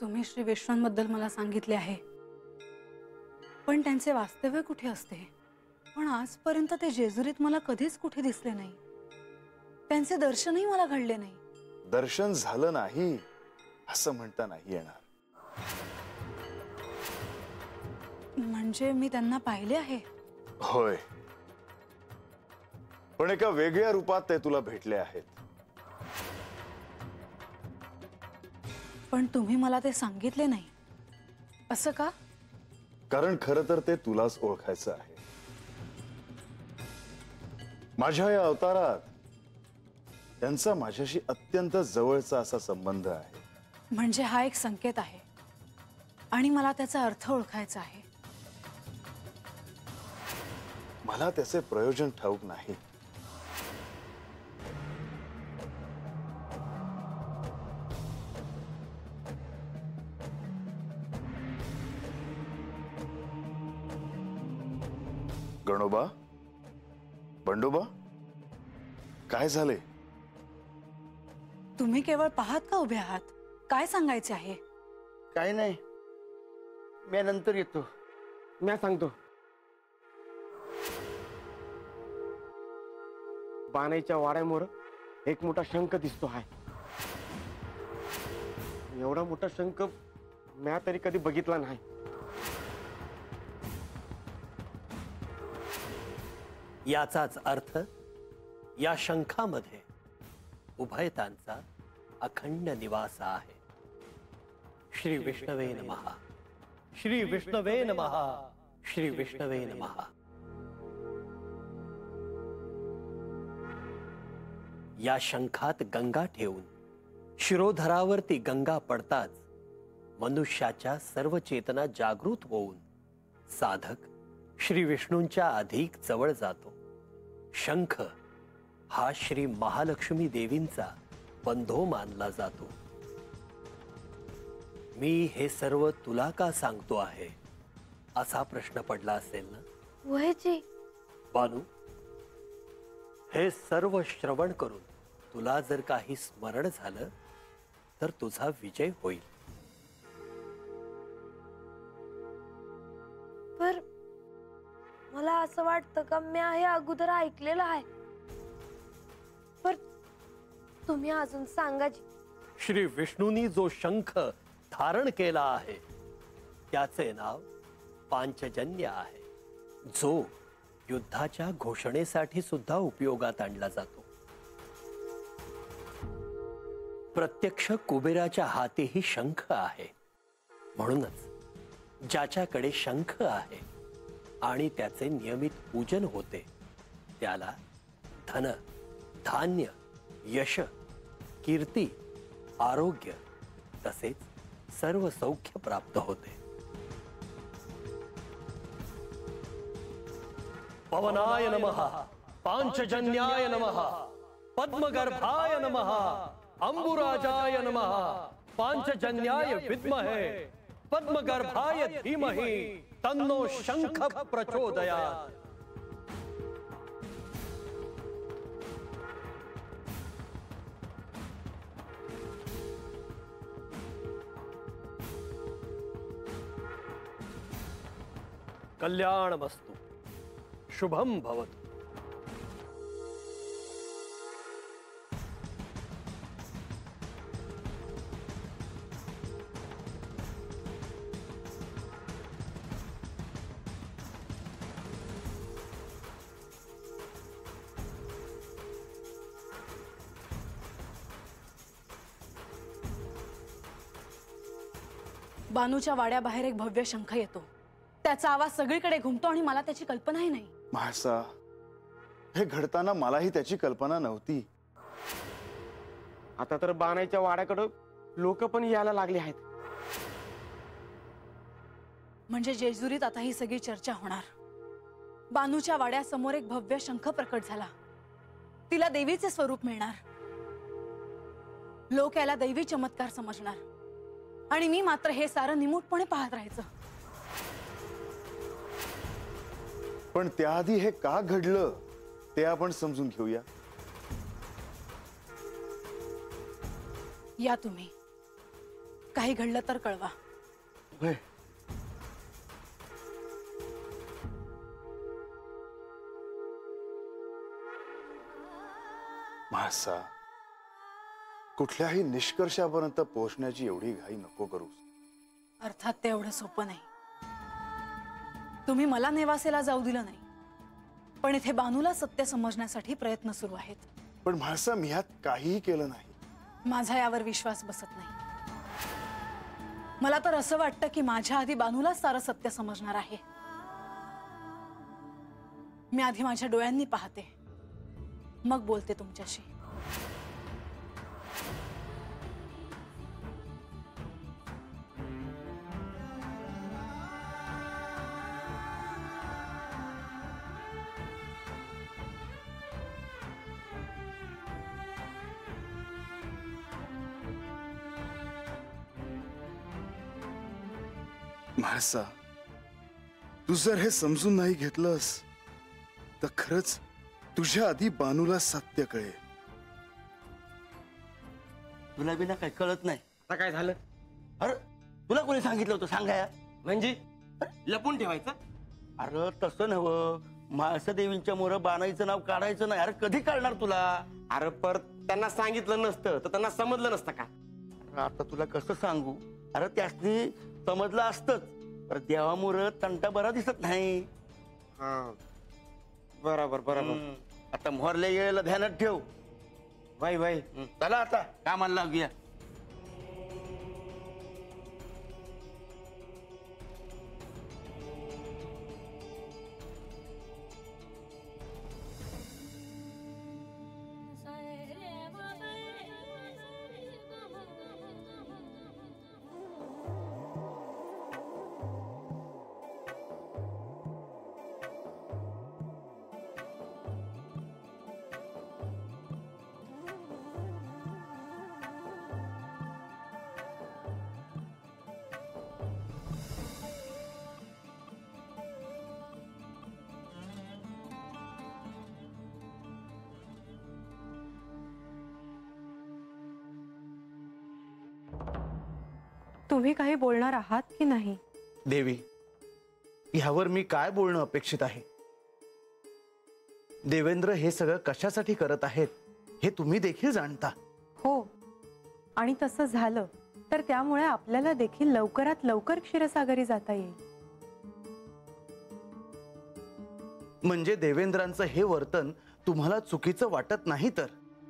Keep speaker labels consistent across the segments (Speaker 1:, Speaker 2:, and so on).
Speaker 1: तुम्ही श्री विश्वांबद्दल मला सांगितले आहे, पण त्यांचे वास्तव्य कुठे असते? पण आजपर्यंत ते जेजुरीत मला कधीच कुठे दिसले नाही. त्यांचे दर्शनही मला घडले नाही.
Speaker 2: दर्शन झालं नाही असं म्हणता नाही येणार.
Speaker 1: म्हणजे मी त्यांना पाहिले आहे?
Speaker 2: होय, पण एका वेगळ्या रूपात ते तुला भेटले आहेत.
Speaker 1: पण तुम्ही मला ते सांगितले नाही. असं का?
Speaker 2: कारण खरं तर ते तुलाच ओळखायचं आहे. माझ्या या अवतारात त्यांचा माझ्याशी अत्यंत जवळचा असा संबंध आहे.
Speaker 1: म्हणजे हा एक संकेत आहे आणि मला त्याचा अर्थ ओळखायचा आहे.
Speaker 2: मला त्याचे प्रयोजन ठाऊक नाही. गणोबा, बंडोबा, काय झाले?
Speaker 1: तुम्ही केवळ पाहत का उभे आहात? काय सांगायचे आहे?
Speaker 3: काय नाही, मी नंतर येतो. मी सांगतो. बाणाईच्या वाड्यामोर एक मोठा शंख दिसतो आहे. एवढा मोठा शंख म्या तरी कधी बघितला नाही.
Speaker 4: याचाच अर्थ या शंखामध्ये उभयतांचा अखंड निवास आहे. श्री विष्णवे नमः, श्री विष्णवे नमः, श्री विष्णवे नमः. या शंखात गंगा ठेवून शिरोधरावरती गंगा पडताच मनुष्याच्या सर्व चेतना जागृत होऊन साधक श्री विष्णूंच्या अधिक जवळ जातो. शंख हा श्री महालक्ष्मी देवींचा बंधो मानला जातो. मी हे सर्व तुला का सांगतो आहे असा प्रश्न पडला असेल ना?
Speaker 5: वयजी
Speaker 4: बानू, हे सर्व श्रवण करून तुला जर काही स्मरण झालं तर तुझा विजय होईल.
Speaker 5: पर मला असं वाटतं का मी हे अगोदर ऐकलेलं आहे, पर तुम्ही अजून सांगा जी.
Speaker 4: श्री विष्णूंनी जो शंख धारण केला आहे त्याचे नाव पांचजन्य आहे, जो युद्धाच्या घोषणेसाठी सुद्धा उपयोगात आणला जातो. प्रत्यक्ष कुबेराच्या हातीही शंख आहे. म्हणूनच ज्याच्याकडे शंख आहे आणि त्याचे नियमित पूजन होते त्याला धन, धान्य, यश, कीर्ती, आरोग्य तसेच सर्व सौख्य प्राप्त होते. पवनाय नमः, पांचजन्याय नमः, पद्मगर्भाय नमः, अंबुराजाय नमः, पांचजन्याय विद्महे पद्मगर्भाय धीमहि तन्नो शंख प्रचोदयात्. कल्याणमस्तु, शुभम भवतु.
Speaker 1: बानूच्या वाड्याबाहेर एक भव्य शंख येतो. त्याचा आवाज सगळीकडे घुमतो आणि मला त्याची कल्पनाही नाही.
Speaker 2: म्हाळसा, हे घडताना मलाही त्याची कल्पना नव्हती.
Speaker 3: आता तर बाणाईच्या वाड्याकडे लोक पण यायला लागले आहेत.
Speaker 1: म्हणजे जेजुरीत आता ही सगळी चर्चा होणार. बानूच्या वाड्यासमोर एक भव्य शंख प्रकट झाला. तिला देवीचे स्वरूप मिळणार. लोक याला दैवी चमत्कार समजणार आणि मी मात्र हे सारं निमूटपणे पाहत राहायचं.
Speaker 2: पण त्याआधी हे का घडलं ते आपण समजून घेऊया.
Speaker 1: या तुम्ही. काही घडलं तर कळवा.
Speaker 3: होय.
Speaker 2: म्हाळसा, कुठल्याही निष्कर्षापर्यंत पोहोचण्याची एवढी घाई नको करूस.
Speaker 1: अर्थात ते एवढं सोपं नाही. तुम्ही मला नेवासेला जाऊ दिलं नाही, पण इथे बानूला सत्य समजण्यासाठी प्रयत्न सुरू आहेत.
Speaker 2: पण म्हाळसा, मी ह्यात काहीही केलं नाही.
Speaker 1: माझा यावर विश्वास बसत नाही. मला तर असं वाटतं की माझ्या आधी बानूला सारं सत्य समजणार आहे. मी आधी माझ्या डोळ्यांनी पाहते, मग बोलते तुमच्याशी.
Speaker 2: म्हाळसा, तू जर हे समजून नाही घेतलंस तर खरंच तुझ्या आधी बानूला सत्य कळेल.
Speaker 3: तुला बिना काय कळत नाही.
Speaker 6: आता काय झालं
Speaker 3: अरे तुला कोणी सांगितलं होतं सांगाया?
Speaker 6: म्हणजे लपून ठेवायचं?
Speaker 3: अरे तसं नव्हं, म्हाळसा देवींच्या मोर बाणाईचं नाव काढायचं नाही. अरे कधी काढणार तुला?
Speaker 6: अरे पर त्यांना सांगितलं नसतं तर त्यांना समजलं नसतं का?
Speaker 3: अरे आता तुला कसं सांगू? अरे त्यासनी समजलं असतंच, तर देवामोर तंटा बरा दिसत नाही.
Speaker 6: हा बरोबर बरोबर.
Speaker 3: आता मोहरल्या येळेला ध्यानात ठेव.
Speaker 6: बाई बाई.
Speaker 3: चला आता कामाला लागूया.
Speaker 7: तुम्ही काही बोलणार आहात की नाही?
Speaker 8: देवी, ह्यावर मी काय बोलणं अपेक्षित आहे? देवेंद्र हे सगळं कशासाठी करत आहेत हे तुम्ही देखील जाणता.
Speaker 7: हो, आणि तसं झालं तर त्यामुळे आपल्याला देखील लवकरात लवकर क्षीरसागरी जाता येईल.
Speaker 8: म्हणजे देवेंद्रांचं हे वर्तन तुम्हाला चुकीचं वाटत नाही तर?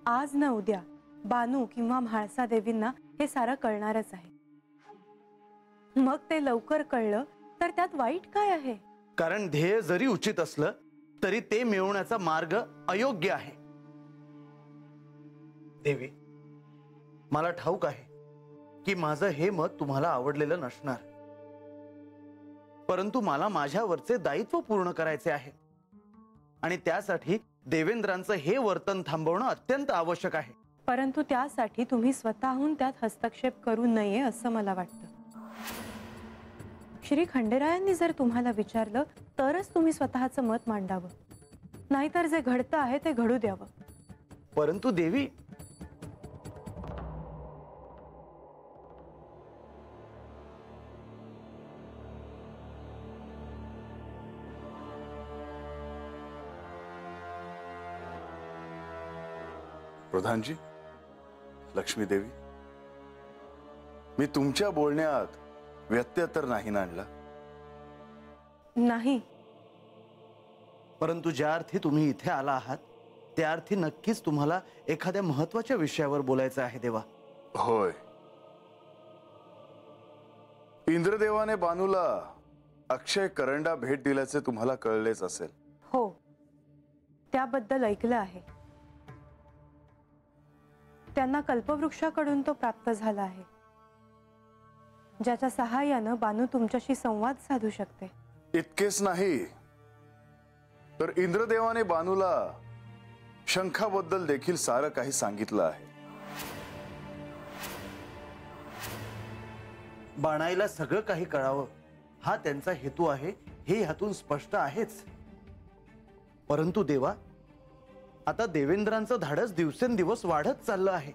Speaker 7: आज न उद्या बानू किंवा म्हाळसा देवींना हे सारं कळणारच आहे. मग ते लवकर कळलं तर त्यात वाईट काय आहे?
Speaker 8: कारण ध्येय जरी उचित असलं तरी ते मिळवण्याचा मार्ग अयोग्य आहे. देवी, मला ठाऊक आहे की माझं हे मत तुम्हाला आवडलेलं नसणार, परंतु मला माझ्यावरचे दायित्व पूर्ण करायचे आहे आणि त्यासाठी देवेंद्रांचं हे वर्तन थांबवणं अत्यंत आवश्यक आहे.
Speaker 7: परंतु त्यासाठी तुम्ही स्वतःहून त्यात हस्तक्षेप करू नये असं मला वाटतं. श्री खंडेरायांनी जर तुम्हाला विचारलं तरच तुम्ही स्वतःचं मत मांडावं, नाहीतर जे घडतं आहे ते घडू द्यावं.
Speaker 8: परंतु देवी,
Speaker 2: प्रधानजी, लक्ष्मी देवी, मी तुमच्या बोलण्यात व्यत्यय तर नाही ना आणला?
Speaker 7: नाही.
Speaker 8: परंतु ज्या अर्थी तुम्ही इथे आला आहात त्या अर्थी नक्कीच तुम्हाला एखाद्या महत्वाच्या विषयावर बोलायचं आहे देवा.
Speaker 2: होय, इंद्रदेवाने बानूला अक्षय करंडा भेट दिल्याचे तुम्हाला कळलेच असेल.
Speaker 7: हो, त्याबद्दल ऐकलं आहे. त्यांना कल्पवृक्षाकडून तो प्राप्त झाला आहे, ज्याच्या सहाय्यानं बानू तुमच्याशी संवाद साधू शकते.
Speaker 2: इतकेच नाही तर इंद्रदेवाने बानूला शंखाबद्दल देखील सारं काही सांगितलं आहे.
Speaker 8: बाणाईला सगळं काही कळावं हा त्यांचा हेतू आहे हे ह्यातून स्पष्ट आहेच. परंतु देवा, आता देवेंद्रांचं धाडस दिवसेंदिवस वाढत चाललं आहे.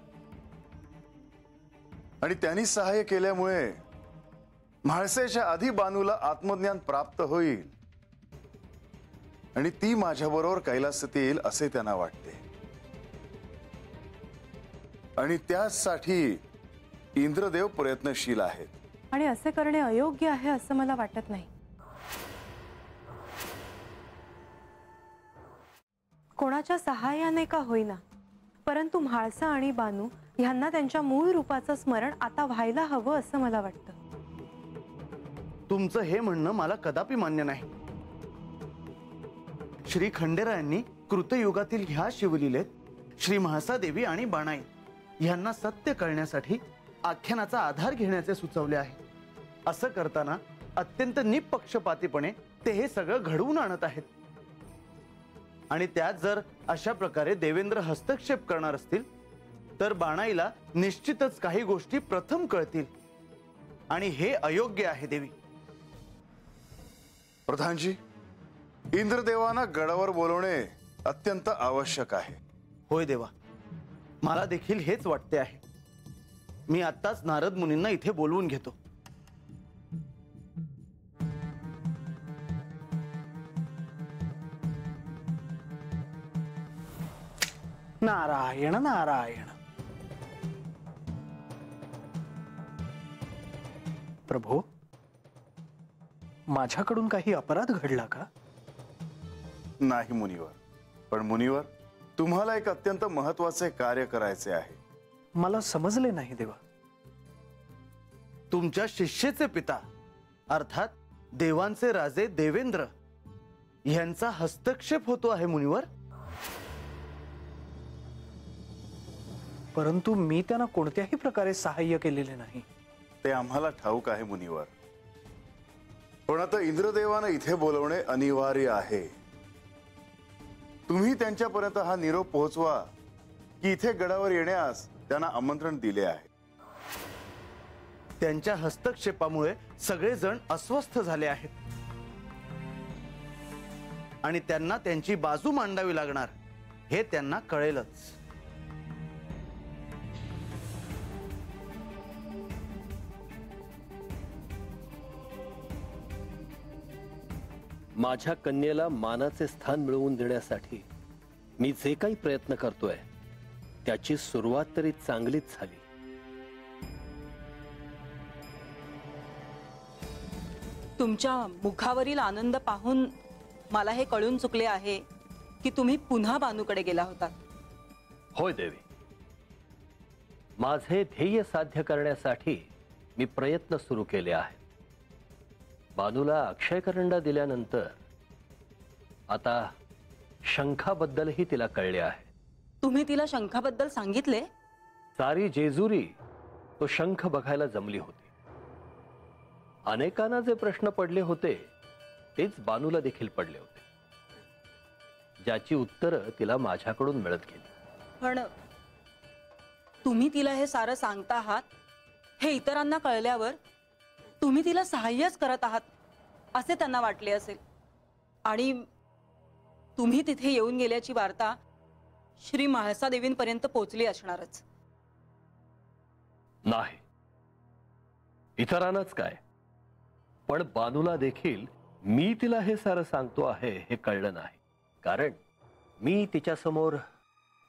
Speaker 2: आणि त्यांनी सहाय्य केल्यामुळे म्हाळसेच्या आधी बानूला आत्मज्ञान प्राप्त होईल आणि ती माझ्याबरोबर कैलासात येईल असे त्यांना वाटते. आणि त्यासाठी इंद्रदेव प्रयत्नशील आहेत.
Speaker 7: आणि असे करणे अयोग्य आहे असं मला वाटत नाही. कोणाच्या सहाय्याने का होईना, परंतु म्हाळसा आणि बानू ह्यांना त्यांच्या मूळ रूपाचं स्मरण आता व्हायला हवं असं मला वाटतं.
Speaker 8: तुमचं हे म्हणणं मला कदापि मान्य नाही. श्री खंडेरायांनी कृतयुगातील ह्या शिवलीलेत श्री म्हाळसा देवी आणि बाणाई ह्यांना सत्य कळण्यासाठी आख्यानाचा आधार घेण्याचे सुचवले आहे. असं करताना अत्यंत निपक्षपातीपणे ते हे सगळं घडवून आणत आहेत. आणि त्यात जर अशा प्रकारे देवेंद्र हस्तक्षेप करणार असतील तर बाणाईला निश्चितच काही गोष्टी प्रथम कळतील आणि हे अयोग्य आहे देवी.
Speaker 2: प्रधानजी, इंद्रदेवांना गडावर बोलवणे अत्यंत आवश्यक आहे.
Speaker 8: होय देवा, मला देखील हेच वाटते आहे. मी आत्ताच नारद मुनींना इथे बोलवून घेतो.
Speaker 9: नारायण नारायण. प्रभो, माझ्याकडून काही अपराध घडला का?
Speaker 2: नाही मुनिवर, पण मुनिवर, तुम्हाला एक अत्यंत महत्वाचे कार्य करायचे आहे.
Speaker 9: मला समजले नाही देवा.
Speaker 8: तुमच्या शिष्येचे पिता अर्थात देवांचे राजे देवेंद्र यांचा हस्तक्षेप होतो आहे मुनिवर.
Speaker 9: परंतु मी त्यांना कोणत्याही प्रकारे सहाय्य केलेले नाही.
Speaker 2: ते आम्हाला ठाऊक आहे मुनिवर, पण आता इंद्रदेवानं इथे बोलवणे अनिवार्य आहे. तुम्ही त्यांच्यापर्यंत हा निरोप पोहोचवा की इथे गडावर येण्यास त्यांना आमंत्रण दिले आहे.
Speaker 8: त्यांच्या हस्तक्षेपामुळे सगळेजण अस्वस्थ झाले आहेत आणि त्यांना त्यांची बाजू मांडावी लागणार हे त्यांना कळेलच.
Speaker 4: माझ्या कन्येला मानाचे स्थान मिळवून देण्यासाठी मी जे काही प्रयत्न करतोय त्याची सुरुवात तरी चांगलीच झाली.
Speaker 10: तुमच्या मुखावरील आनंद पाहून मला हे कळून चुकले आहे की तुम्ही पुन्हा बानूकडे गेला होता.
Speaker 4: होय देवी, माझे ध्येय साध्य करण्यासाठी मी प्रयत्न सुरू केले आहेत. बानूला अक्षय करंडा दिल्यानंतर आता शंखाबद्दलही तिला कळले आहे.
Speaker 10: तुम्ही तिला शंखाबद्दल सांगितले?
Speaker 4: सारी जेजुरी तो शंख बघायला जमली होती. अनेकांना जे प्रश्न पडले होते तेच बानूला देखील पडले होते, ज्याची उत्तरं तिला माझ्याकडून मिळत गेली.
Speaker 10: पण तुम्ही तिला हे सारं सांगता आहात हे इतरांना कळल्यावर तुम्ही तिला सहाय्यच करत आहात असे त्यांना वाटले असेल आणि तुम्ही तिथे येऊन गेल्याची वार्ता श्री म्हाळसा देवींपर्यंत पोहोचली असणारच.
Speaker 4: नाही, इतरांनाच काय, पण बानूला देखील मी तिला हे सारं सांगतो आहे हे कळलं नाही. कारण मी तिच्या समोर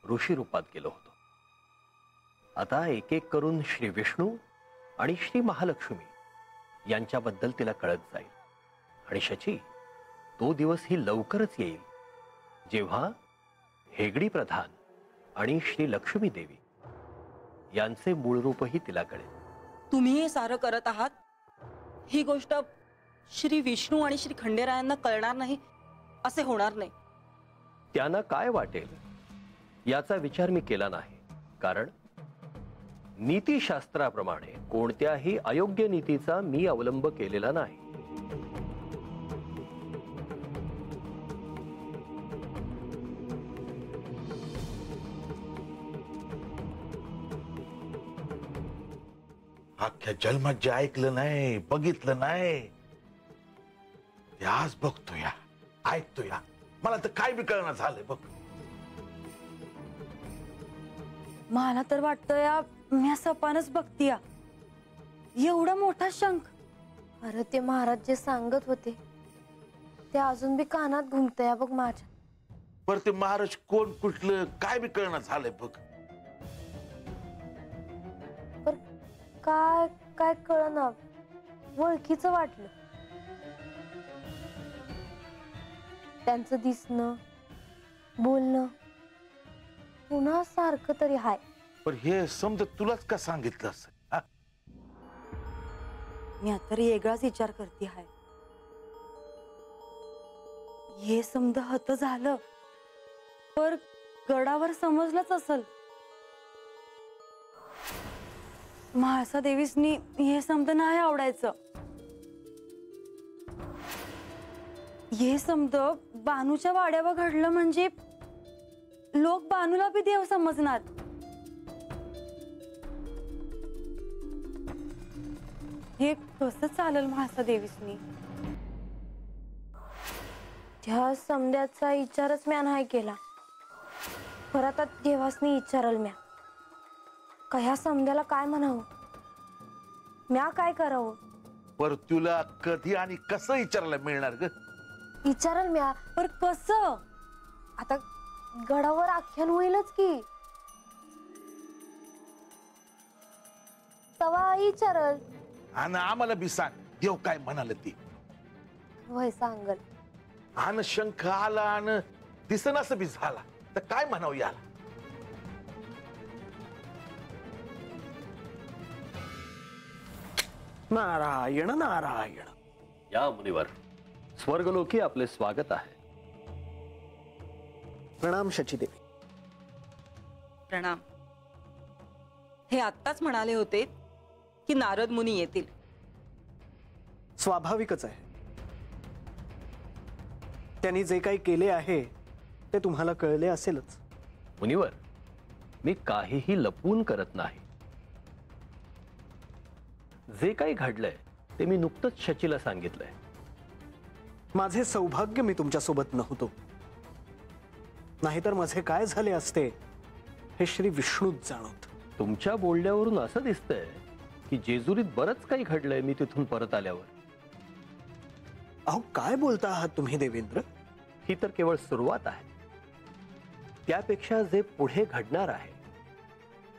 Speaker 4: ऋषी रूपात गेलो होतो. आता एक एक करून श्री विष्णू आणि श्री महालक्ष्मी यांच्याबद्दल तिला कळत जाईल. आणि शची, तो दिवस ही लवकरच येईल जेव्हा हेगडी प्रधान आणि श्री लक्ष्मी देवी यांचे मूळ रूपही तिला कळेल.
Speaker 10: तुम्ही हे सारं करत आहात ही गोष्ट श्री विष्णू आणि श्री खंडेरायांना कळणार नाही असे होणार नाही.
Speaker 4: त्यांना काय वाटेल याचा विचार मी केला नाही, कारण नीतिशास्त्राप्रमाणे कोणत्याही अयोग्य नीतीचा मी अवलंब केलेला नाही.
Speaker 11: अख्ख्या जन्मात जे ऐकलं नाही, बघितलं नाही, ते आज बघतो या, ऐकतो या. मला तर काय बी कळणार झालंय बघ.
Speaker 5: मला तर वाटतं या मी सपानच बघतीया. एवढा मोठा शंख? अरे ते महाराज जे सांगत होते ते अजून बी कानात घुमतंय बघ माझ्या.
Speaker 11: पर ते महाराज कोण कुठलं काय बी कळणं झालंय बघ.
Speaker 5: पर काय काय कळना, ओळखीचं वाटलं. त्यांचं दिसणं बोलणं पुन्हा सारखं तरी हाय.
Speaker 11: पण हे समजा तुलाच का सांगितलं असं? हा?
Speaker 10: मी आता वेगळाच विचार करते हाय. हे समज हत झालं पर गडावर समजलंच असल. म्हाळसा देवीसनी हे समज नाही आवडायचं. हे समज बानूच्या वाड्यावर घडलं म्हणजे लोक बानूला बी देव समजणार. हे कसं चालेल म्हाळसा देवीसनी?
Speaker 5: त्या समद्याचा विचारच म्या नाही केला. परत आता देवासनी विचारल म्या का ह्या समद्याला काय म्हणावं, म्या काय करावं.
Speaker 11: पर तुला कधी आणि कसं विचारायला मिळणार ग?
Speaker 5: विचारल म्या, पर कसं? आता गडावर आख्यान होईलच की, तवा विचारल.
Speaker 11: आणि आम्हाला बी सांग देव काय म्हणाल ती.
Speaker 5: वय सांगल.
Speaker 11: आन शंख आला आणि दिसनास बी झाला तर काय म्हणावं याला?
Speaker 9: नारायण नारायण.
Speaker 4: या मुनिवर, स्वर्गलोकी आपले स्वागत आहे.
Speaker 9: प्रणाम शचीदेवी.
Speaker 10: प्रणाम. हे आत्ताच म्हणाले होते की नारद मुनी येतील.
Speaker 9: स्वाभाविकच आहे. त्यांनी जे काही केले आहे ते तुम्हाला कळले असेलच.
Speaker 4: मुनिवर, मी काहीही लपवून करत नाही. जे काही घडलंय ते मी नुकतंच शचीला सांगितलंय.
Speaker 9: माझे सौभाग्य मी तुमच्या सोबत नव्हतो, नाहीतर माझे काय झाले असते हे श्री विष्णूच जाणवत.
Speaker 4: तुमच्या बोलण्यावरून असं दिसतंय की जेजुरीत बरंच काही घडलंय मी तिथून परत आल्यावर.
Speaker 9: अहो काय बोलता आहात तुम्ही देवेंद्र?
Speaker 4: ही तर केवळ सुरुवात आहे. त्यापेक्षा जे पुढे घडणार आहे,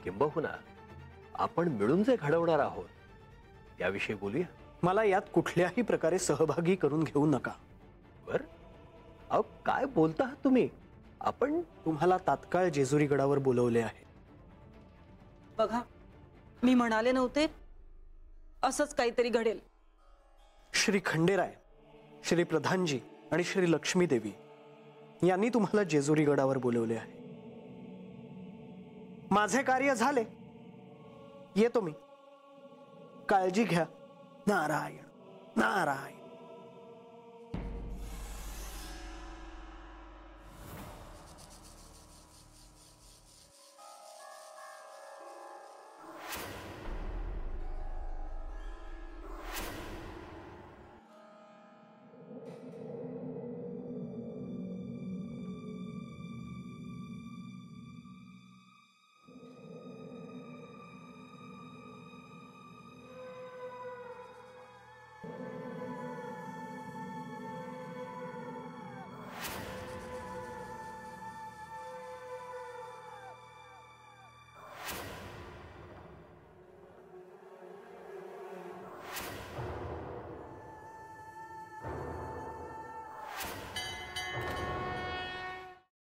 Speaker 4: किंबहुना आपण मिळून जे घडवणार आहोत याविषयी बोलूया.
Speaker 9: मला यात कुठल्याही प्रकारे सहभागी करून घेऊ नका.
Speaker 4: बर, अहो काय बोलता आहात तुम्ही? आपण
Speaker 9: तुम्हाला तात्काळ जेजुरी गडावर बोलवले आहे.
Speaker 10: बघा, मी म्हणाले नव्हते असंच काहीतरी घडेल.
Speaker 9: श्री खंडेराय, श्री प्रधानजी आणि श्री लक्ष्मी देवी यांनी तुम्हाला जेजुरी गडावर बोलवले आहे. माझे कार्य झाले, येतो मी. काळजी घ्या. नारायण नारायण.